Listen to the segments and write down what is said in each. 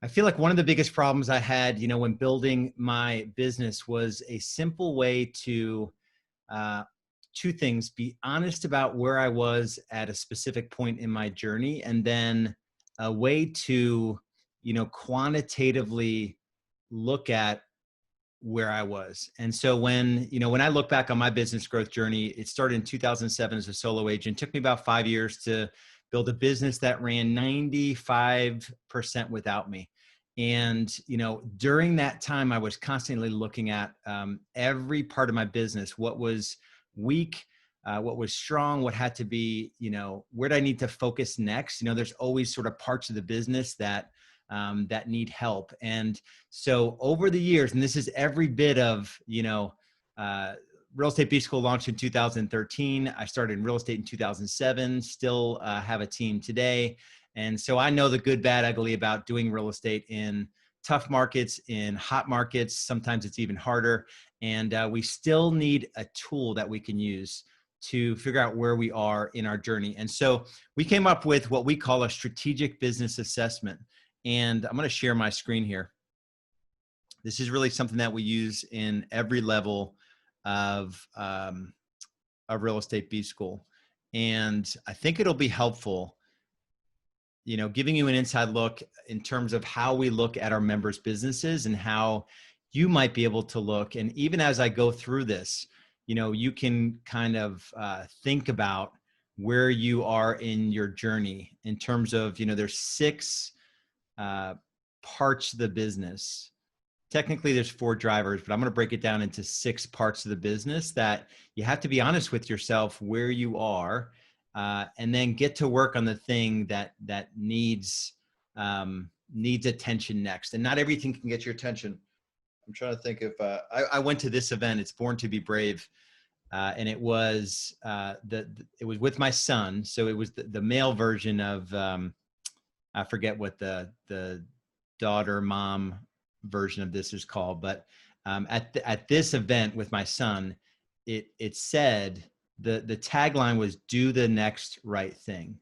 I feel like one of the biggest problems I had, when building my business was a simple way to, uh, two things: be honest about where I was at a specific point in my journey, and then a way to, quantitatively look at where I was. And so when I look back on my business growth journey, it started in 2007 as a solo agent. It took me about 5 years to build a business that ran 95% without me. And, during that time, I was constantly looking at every part of my business: what was weak, what was strong, what had to be, where do I need to focus next? There's always sort of parts of the business that need help. And so over the years, and this is every bit of, Real Estate B School launched in 2013. I started in real estate in 2007, still have a team today. And so I know the good, bad, ugly about doing real estate in tough markets, in hot markets. Sometimes it's even harder. And we still need a tool that we can use to figure out where we are in our journey. And so we came up with what we call a strategic business assessment. And I'm going to share my screen here. This is really something that we use in every level of Real Estate B School. And I think it'll be helpful, giving you an inside look in terms of how we look at our members' businesses and how you might be able to look. And even as I go through this, you can kind of think about where you are in your journey in terms of, there's 6 parts of the business. Technically there's 4 drivers, but I'm going to break it down into 6 parts of the business that you have to be honest with yourself where you are, and then get to work on the thing that needs attention next. And not everything can get your attention. I'm trying to think if I went to this event. It's Born to be Brave, and it was it was with my son. So it was the male version of I forget what the daughter mom version of this is called, but at this event with my son, it said the tagline was "Do the next right thing."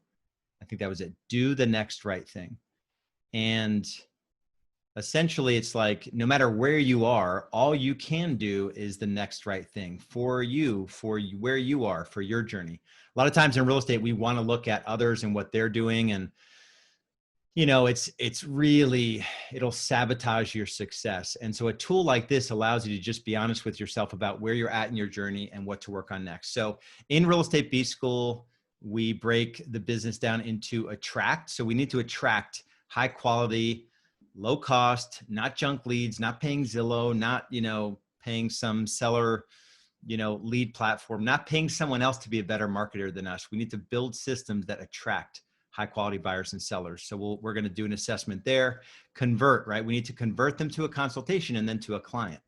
I think that was it. Do the next right thing. And essentially it's like, no matter where you are, all you can do is the next right thing for you, where you are, for your journey. A lot of times in real estate, we want to look at others and what they're doing, and it's really, it'll sabotage your success. And so a tool like this allows you to just be honest with yourself about where you're at in your journey and what to work on next. So in Real Estate B School, we break the business down into attract. So we need to attract high quality, low cost, not junk leads, not paying Zillow, not, paying some seller, lead platform, not paying someone else to be a better marketer than us. We need to build systems that attract high quality buyers and sellers. So we're going to do an assessment there. Convert, right? We need to convert them to a consultation and then to a client.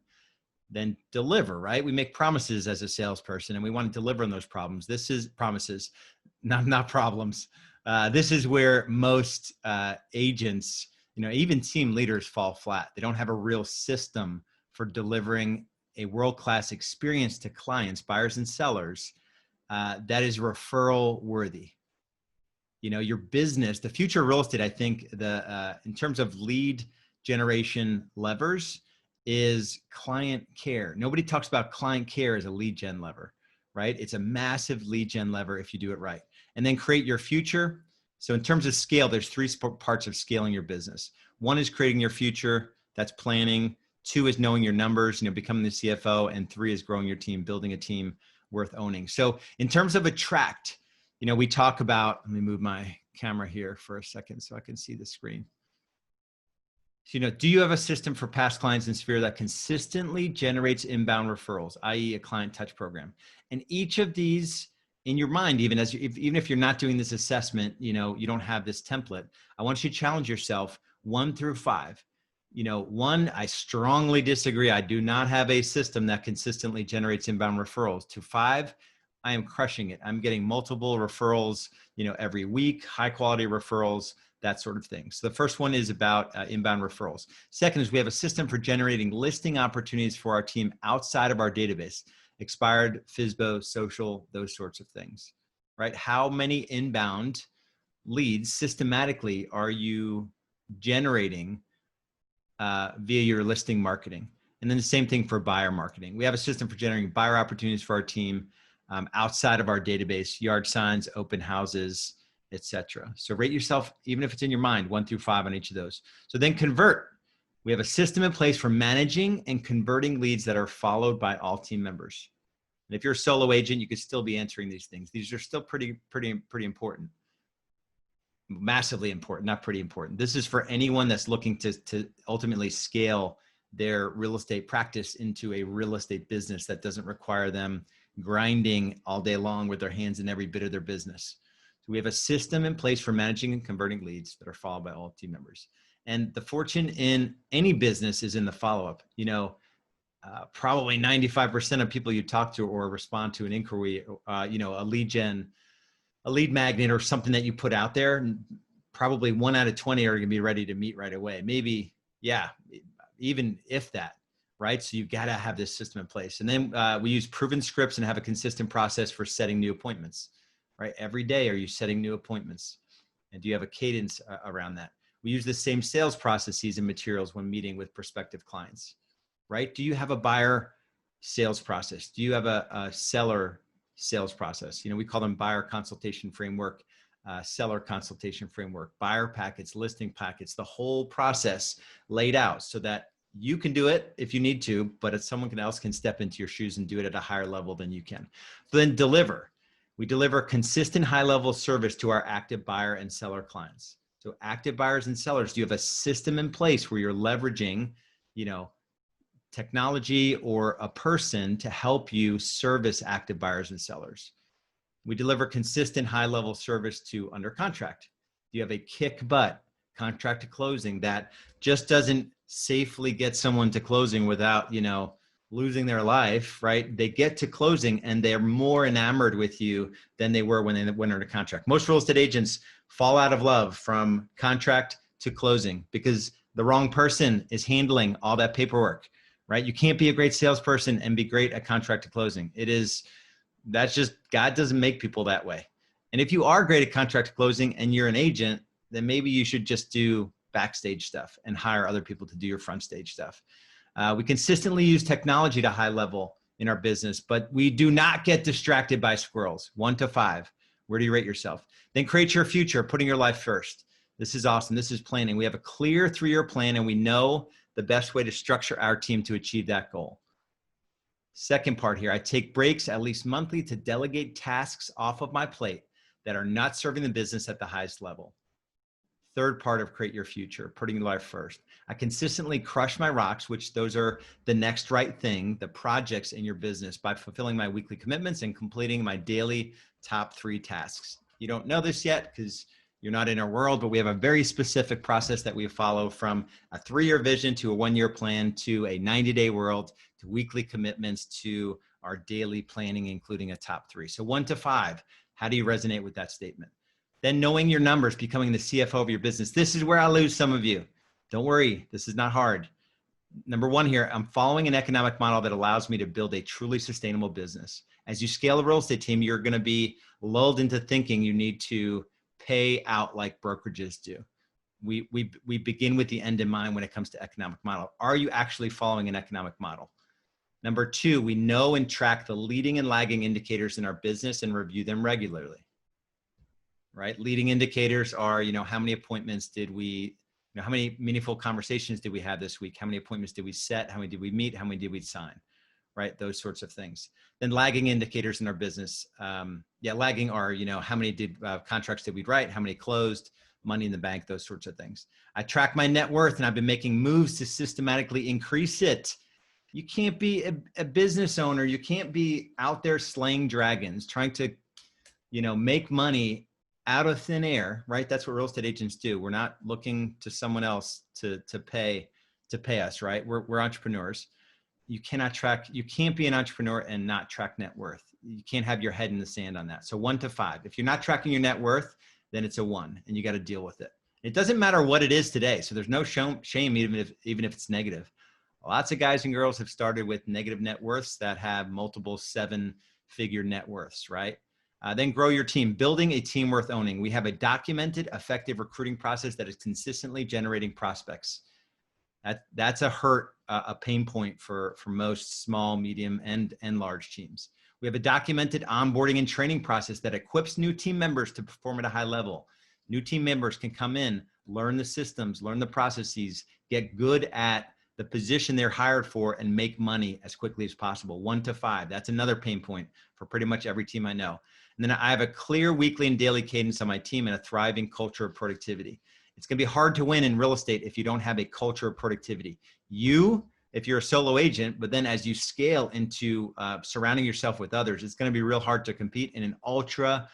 Then deliver, right? We make promises as a salesperson and we want to deliver on those problems. This is promises, not problems. This is where most agents, even team leaders fall flat. They don't have a real system for delivering a world-class experience to clients, buyers and sellers, that is referral worthy. Your business, the future of real estate, I think in terms of lead generation levers, is client care. Nobody talks about client care as a lead gen lever, right? It's a massive lead gen lever if you do it right. And then create your future. So in terms of scale, there's 3 parts of scaling your business. 1 is creating your future. That's planning. 2 is knowing your numbers, becoming the CFO. And 3 is growing your team, building a team worth owning. So in terms of attract, we talk about, let me move my camera here for a second so I can see the screen. So, do you have a system for past clients in Sphere that consistently generates inbound referrals, i.e. a client touch program? And each of these in your mind, even if you're not doing this assessment, you don't have this template. I want you to challenge yourself 1 through 5. 1, I strongly disagree. I do not have a system that consistently generates inbound referrals. To 5, I am crushing it. I'm getting multiple referrals, every week, high quality referrals, that sort of thing. So the first one is about inbound referrals. Second is we have a system for generating listing opportunities for our team outside of our database, expired, FSBO, social, those sorts of things, right? How many inbound leads systematically are you generating via your listing marketing. And then the same thing for buyer marketing. We have a system for generating buyer opportunities for our team outside of our database, yard signs, open houses, etc. So rate yourself, even if it's in your mind, 1 through 5 on each of those. So then convert. We have a system in place for managing and converting leads that are followed by all team members. And if you're a solo agent, you could still be answering these things. These are still pretty important. Massively important, not pretty important. This is for anyone that's looking to ultimately scale their real estate practice into a real estate business that doesn't require them grinding all day long with their hands in every bit of their business. So we have a system in place for managing and converting leads that are followed by all team members. And the fortune in any business is in the follow-up. You know, probably 95% of people you talk to or respond to an inquiry, you know, a lead magnet or something that you put out there, probably 1 out of 20 are going to be ready to meet right away. Maybe, yeah, even if that, right? So you've got to have this system in place. And then we use proven scripts and have a consistent process for setting new appointments, right? Every day, are you setting new appointments? And do you have a cadence around that? We use the same sales processes and materials when meeting with prospective clients, right? Do you have a buyer sales process? Do you have a seller sales process? You know, we call them buyer consultation framework, seller consultation framework, buyer packets, listing packets, the whole process laid out so that you can do it if you need to, but if someone else can step into your shoes and do it at a higher level than you can. So then deliver. We deliver consistent high level service to our active buyer and seller clients. So active buyers and sellers, do you have a system in place where you're leveraging, you know, technology or a person to help you service active buyers and sellers? We deliver consistent high-level service to under contract. Do you have a kick butt contract to closing that just doesn't safely get someone to closing without, you know, losing their life, right? They get to closing and they're more enamored with you than they were when they went under contract. Most real estate agents fall out of love from contract to closing because the wrong person is handling all that paperwork, right? You can't be a great salesperson and be great at contract to closing. That's just, God doesn't make people that way. And if you are great at contract to closing and you're an agent, then maybe you should just do backstage stuff and hire other people to do your front stage stuff. We consistently use technology to high level in our business, but we do not get distracted by squirrels. 1 to 5. Where do you rate yourself? Then create your future, putting your life first. This is awesome. This is planning. We have a clear 3-year plan and we know the best way to structure our team to achieve that goal. Second part here, I take breaks at least monthly to delegate tasks off of my plate that are not serving the business at the highest level. Third part of create your future, putting your life first. I consistently crush my rocks, which those are the next right thing, the projects in your business, by fulfilling my weekly commitments and completing my daily top 3 tasks. You don't know this yet because you're not in our world, but we have a very specific process that we follow, from a 3-year vision to a 1-year plan to a 90-day world to weekly commitments to our daily planning, including a top 3. So 1 to 5, how do you resonate with that statement? Then knowing your numbers, becoming the CFO of your business. This is where I lose some of you. Don't worry, this is not hard. Number 1 here, I'm following an economic model that allows me to build a truly sustainable business. As you scale a real estate team, you're going to be lulled into thinking you need to pay out like brokerages do. We begin with the end in mind when it comes to economic model. Are you actually following an economic model? Number 2, we know and track the leading and lagging indicators in our business and review them regularly, right? Leading indicators are, you know, how many appointments did we, you know, how many meaningful conversations did we have this week? How many appointments did we set? How many did we meet? How many did we sign? Right? Those sorts of things. Then lagging indicators in our business. Lagging are, you know, how many contracts did we write? How many closed? Money in the bank, those sorts of things. I track my net worth and I've been making moves to systematically increase it. You can't be a business owner. You can't be out there slaying dragons, trying to, you know, make money out of thin air, right? That's what real estate agents do. We're not looking to someone else to pay us, right? We're entrepreneurs. You can't be an entrepreneur and not track net worth. You can't have your head in the sand on that. So 1 to 5. If you're not tracking your net worth, then it's a 1 and you got to deal with it. It doesn't matter what it is today. So there's no shame, even if it's negative. Lots of guys and girls have started with negative net worths that have multiple 7-figure net worths, right? Then grow your team, building a team worth owning. We have a documented, effective recruiting process that is consistently generating prospects. That's a pain point for most small, medium, and large teams. We have a documented onboarding and training process that equips new team members to perform at a high level. New team members can come in, learn the systems, learn the processes, get good at the position they're hired for, and make money as quickly as possible. 1 to 5. That's another pain point for pretty much every team I know. And then I have a clear weekly and daily cadence on my team and a thriving culture of productivity. It's going to be hard to win in real estate if you don't have a culture of productivity. If you're a solo agent, but then as you scale into surrounding yourself with others, it's going to be real hard to compete in an ultra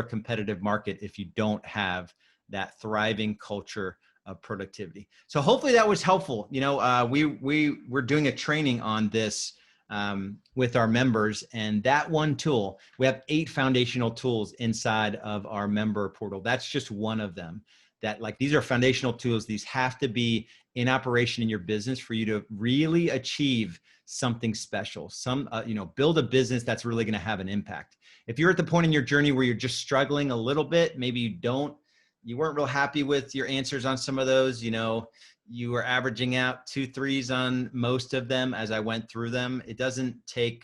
competitive market if you don't have that thriving culture of productivity. So hopefully that was helpful. We're doing a training on this with our members, and that one tool, we have 8 foundational tools inside of our member portal. That's just one of them. These are foundational tools. These have to be in operation in your business for you to really achieve something special, build a business that's really going to have an impact. If you're at the point in your journey where you're just struggling a little bit, maybe you weren't real happy with your answers on some of those, you were averaging out 2 3s on most of them as I went through them. It doesn't take,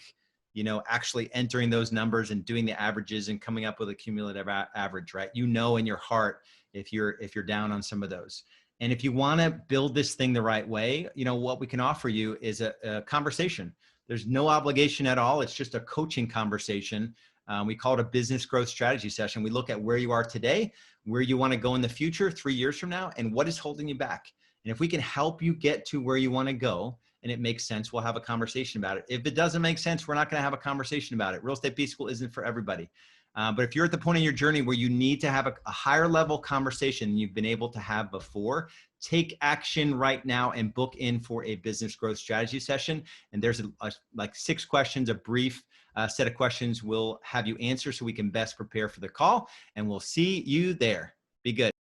actually entering those numbers and doing the averages and coming up with a cumulative average, right? In your heart, if you're down on some of those. And if you want to build this thing the right way, what we can offer you is a conversation. There's no obligation at all. It's just a coaching conversation. We call it a business growth strategy session. We look at where you are today, where you want to go in the future, 3 years from now, and what is holding you back. And if we can help you get to where you want to go and it makes sense, we'll have a conversation about it. If it doesn't make sense, we're not going to have a conversation about it. Real Estate B-School isn't for everybody. But if you're at the point in your journey where you need to have a higher level conversation than you've been able to have before, take action right now and book in for a business growth strategy session. And there's like 6 questions, a brief set of questions we'll have you answer so we can best prepare for the call. And we'll see you there. Be good.